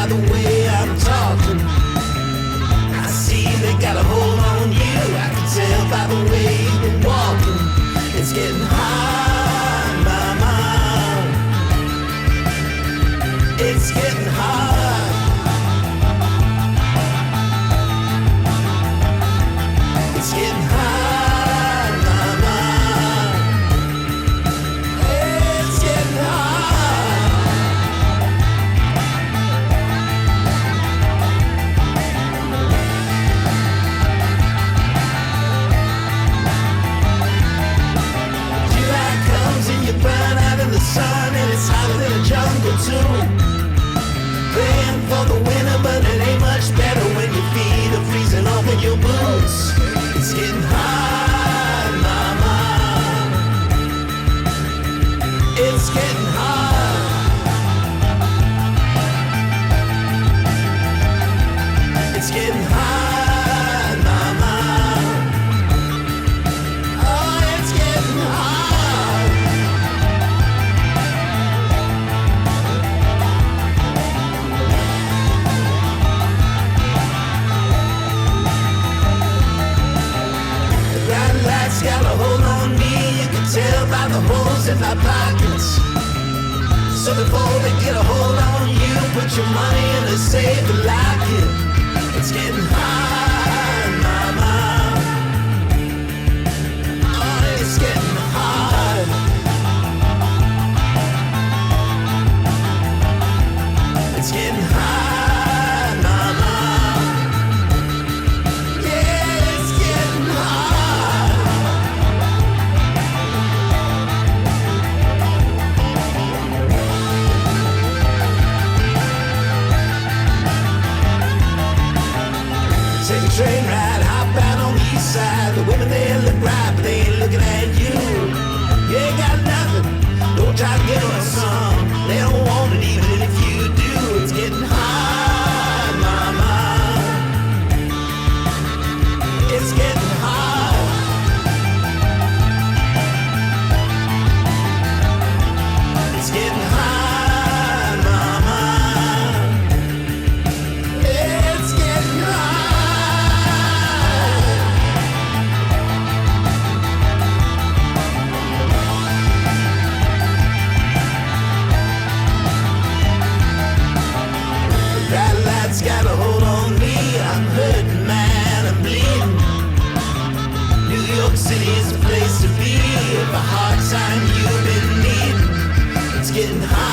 by the way I'm talking. I see they got a hold on you. I can tell by the way you've been walking. It's getting hard, mama. It's getting hard. It's getting hard, mama. It's getting hard. July comes and you burn out in the sun, and it's hotter than a jungle too. Praying for the winter, but it ain't much better when your feet are freezing off in your boots. It's getting hard, mama. It's getting hard. It's getting hard, mama. Oh, it's getting hard. The bright lights got a hold on me. You can tell by the holes in my pockets. So before they get a hold on you, put your money in a safe and lock it. It's getting hard, mama. Oh, it's getting hard. It's getting hard, mama. Yeah, it's getting hard. Take a train ride, hop out on the east side. The women there look right, but they ain't looking at you. You ain't got nothing, don't try to get on some. They don't want it even if you do. It's getting hard, mama. It's getting hard. It's getting hard, mama. It's getting hard. That light's got a hold on me. I'm hurting, man, I'm bleeding. New York City is the place to be. For a hard time you've been needing. It's getting hard.